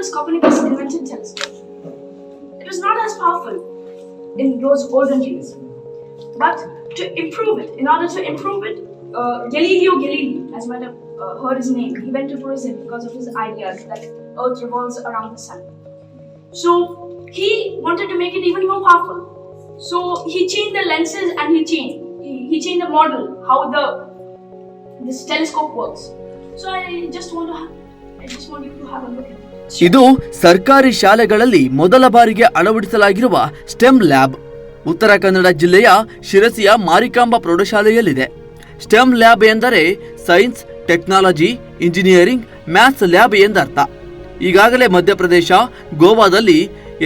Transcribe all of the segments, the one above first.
Columbus Copernicus invented telescope. It was not as powerful in those olden days, but to improve it, Galileo Galilei, as you might have heard his name, he went to prison because of his ideas that Earth revolves around the sun. So he wanted to make it even more powerful. So he changed the lenses and he changed the model, how this telescope works. So I just want you to have a look at it. ಇದು ಸರ್ಕಾರಿ ಶಾಲೆಗಳಲ್ಲಿ ಮೊದಲ ಬಾರಿಗೆ ಅಳವಡಿಸಲಾಗಿರುವ stem lab. Uttara Kannada ಜಿಲ್ಲೆಯ ಶಿರಸಿಯ Marikamba ಪ್ರೌಢಶಾಲೆಯಲ್ಲಿದೆ. Stem lab ಎಂದರೆ science, technology, engineering, maths lab ಎಂದರ್ಥ. ಈಗಾಗಲೇ ಮಧ್ಯಪ್ರದೇಶ, ಗೋವಾದಲ್ಲಿ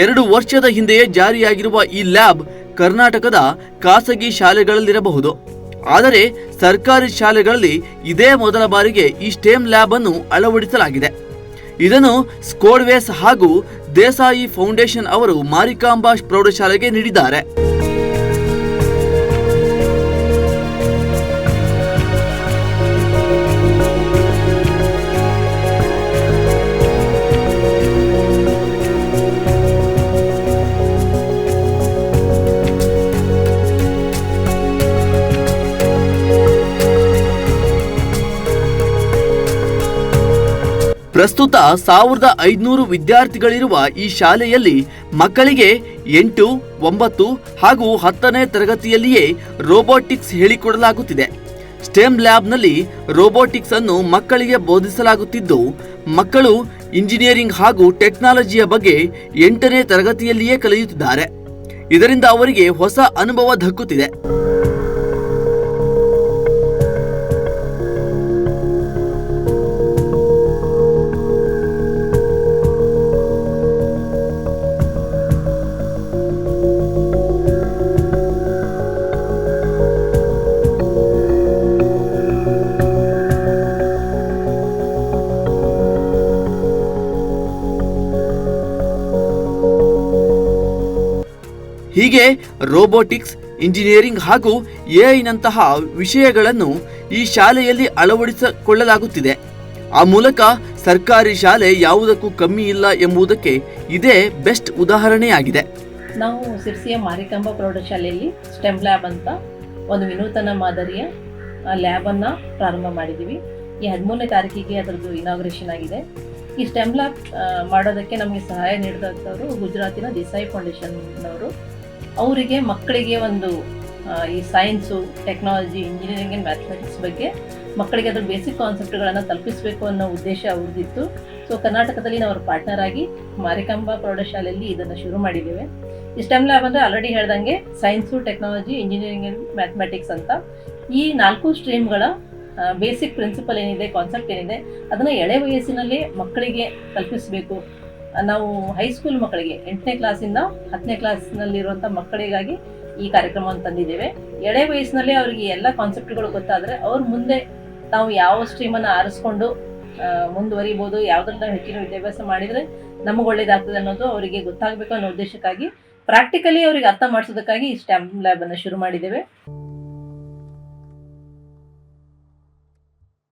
2 ವರ್ಷದ ಹಿಂದೆಯೇ ಜಾರಿಯಾಗಿರುವ ಈ ಲ್ಯಾಬ್ ಕರ್ನಾಟಕದ ಖಾಸಗಿ ಶಾಲೆಗಳಲ್ಲಿರಬಹುದು. ಆದರೆ ಸರ್ಕಾರಿ ಶಾಲೆಗಳಲ್ಲಿ ಇದೇ ಮೊದಲ ಬಾರಿಗೆ ಈ ಸ್ಟೆಮ್ ಲ್ಯಾಬ್ ಅನ್ನು ಅಳವಡಿಸಲಾಗಿದೆ. ಇದನ್ನು ಸ್ಕೋಡ್ವೇಸ್ ಹಾಗೂ ದೇಸಾಯಿ ಫೌಂಡೇಶನ್ ಅವರು ಮಾರಿಕಾಂಬಾ ಪ್ರೌಢಶಾಲೆಗೆ ನೀಡಿದ್ದಾರೆ. ಪ್ರಸ್ತುತ 1500 ವಿದ್ಯಾರ್ಥಿಗಳಿರುವ ಈ ಶಾಲೆಯಲ್ಲಿ ಮಕ್ಕಳಿಗೆ 8, 9 ಹಾಗೂ 10ನೇ ತರಗತಿಯಲ್ಲಿಯೇ ರೋಬೋಟಿಕ್ಸ್ ಹೇಳಿಕೊಡಲಾಗುತ್ತಿದೆ. ಸ್ಟೆಮ್ ಲ್ಯಾಬ್ನಲ್ಲಿ ರೋಬೋಟಿಕ್ಸ್ ಅನ್ನು ಮಕ್ಕಳಿಗೆ ಬೋಧಿಸಲಾಗುತ್ತಿದ್ದು, ಮಕ್ಕಳು ಇಂಜಿನಿಯರಿಂಗ್ ಹಾಗೂ ಟೆಕ್ನಾಲಜಿಯ ಬಗ್ಗೆ 8ನೇ ತರಗತಿಯಲ್ಲಿಯೇ ಕಲಿಯುತ್ತಿದ್ದಾರೆ. ಇದರಿಂದ ಅವರಿಗೆ ಹೊಸ ಅನುಭವ ದಕ್ಕುತ್ತಿದೆ. ಹೀಗೆ ರೋಬೋಟಿಕ್ಸ್, ಇಂಜಿನಿಯರಿಂಗ್ ಹಾಗೂ ಎಐನಂತಹ ವಿಷಯಗಳನ್ನು ಈ ಶಾಲೆಯಲ್ಲಿ ಅಳವಡಿಸಿಕೊಳ್ಳಲಾಗುತ್ತಿದೆ. ಆ ಮೂಲಕ ಸರ್ಕಾರಿ ಶಾಲೆ ಯಾವುದಕ್ಕೂ ಕಮ್ಮಿ ಇಲ್ಲ ಎಂಬುದಕ್ಕೆ ಇದೇ ಬೆಸ್ಟ್ ಉದಾಹರಣೆಯಾಗಿದೆ. ನಾವು ಸಿರ್ಸಿಯ ಮಾರಿಕಾಂಬಾ ಪ್ರೌಢಶಾಲೆಯಲ್ಲಿ ಸ್ಟೆಮ್ ಲ್ಯಾಬ್ ಅಂತ ಒಂದು ವಿನೂತನ ಮಾದರಿಯ ಲ್ಯಾಬನ್ನು ಪ್ರಾರಂಭ ಮಾಡಿದ್ದೀವಿ. ಈ 13ನೇ ತಾರೀಕಿಗೆ ಅದರದ್ದು ಇನಾಗ್ರೇಷನ್ ಆಗಿದೆ. ಈ ಸ್ಟೆಮ್ ಲ್ಯಾಬ್ ಮಾಡೋದಕ್ಕೆ ನಮಗೆ ಸಹಾಯ ನೀಡಿದಂಥವರು ಗುಜರಾತಿನ ದೇಸಾಯಿ ಫೌಂಡೇಶನ್ನವರು. ಅವರಿಗೆ ಮಕ್ಕಳಿಗೆ ಒಂದು ಈ science, technology, engineering and mathematics ಬಗ್ಗೆ ಮಕ್ಕಳಿಗೆ ಅದರ ಬೇಸಿಕ್ ಕಾನ್ಸೆಪ್ಟ್ಗಳನ್ನು ತಲುಪಿಸಬೇಕು ಅನ್ನೋ ಉದ್ದೇಶ ಅವ್ರದ್ದಿತ್ತು. ಸೊ ಕರ್ನಾಟಕದಲ್ಲಿ ನಾವು ಅವ್ರ ಪಾರ್ಟ್ನರ್ ಆಗಿ ಮಾರಿಕಾಂಬಾ ಪ್ರೌಢಶಾಲೆಯಲ್ಲಿ ಇದನ್ನು ಶುರು ಮಾಡಿದ್ದೇವೆ. ಈ ಸ್ಟೆಮ್ ಲ್ಯಾಬ್ ಅಂದರೆ ಆಲ್ರೆಡಿ ಹೇಳ್ದಂಗೆ science, technology, engineering and mathematics ಅಂತ ಈ 4 ಸ್ಟ್ರೀಮ್ಗಳ ಬೇಸಿಕ್ ಪ್ರಿನ್ಸಿಪಲ್ ಏನಿದೆ, ಕಾನ್ಸೆಪ್ಟ್ ಏನಿದೆ, ಅದನ್ನು ಎಳೆ ವಯಸ್ಸಿನಲ್ಲಿ ಮಕ್ಕಳಿಗೆ ತಲುಪಿಸಬೇಕು. ನಾವು ಹೈಸ್ಕೂಲ್ ಮಕ್ಕಳಿಗೆ 8ನೇ ಕ್ಲಾಸಿಂದ 10ನೇ ಕ್ಲಾಸ್ನಲ್ಲಿರುವಂಥ ಮಕ್ಕಳಿಗಾಗಿ ಈ ಕಾರ್ಯಕ್ರಮವನ್ನು ತಂದಿದ್ದೇವೆ. ಎಳೆ ವಯಸ್ಸಿನಲ್ಲಿ ಅವರಿಗೆ ಎಲ್ಲ ಕಾನ್ಸೆಪ್ಟ್ಗಳು ಗೊತ್ತಾದರೆ ಅವ್ರು ಮುಂದೆ ನಾವು ಯಾವ ಸ್ಟ್ರೀಮನ್ನು ಆರಿಸ್ಕೊಂಡು ಮುಂದುವರಿಬೋದು, ಯಾವುದ್ರಲ್ಲಿ ನಾವು ಹೆಚ್ಚಿನ ವಿದ್ಯಾಭ್ಯಾಸ ಮಾಡಿದರೆ ನಮಗೆ ಒಳ್ಳೇದಾಗ್ತದೆ ಅನ್ನೋದು ಅವರಿಗೆ ಗೊತ್ತಾಗಬೇಕು ಅನ್ನೋ ಉದ್ದೇಶಕ್ಕಾಗಿ ಪ್ರಾಕ್ಟಿಕಲಿ ಅವರಿಗೆ ಅರ್ಥ ಮಾಡಿಸೋದಕ್ಕಾಗಿ ಈ ಸ್ಟೆಮ್ ಲ್ಯಾಬನ್ನು ಶುರು ಮಾಡಿದ್ದೇವೆ.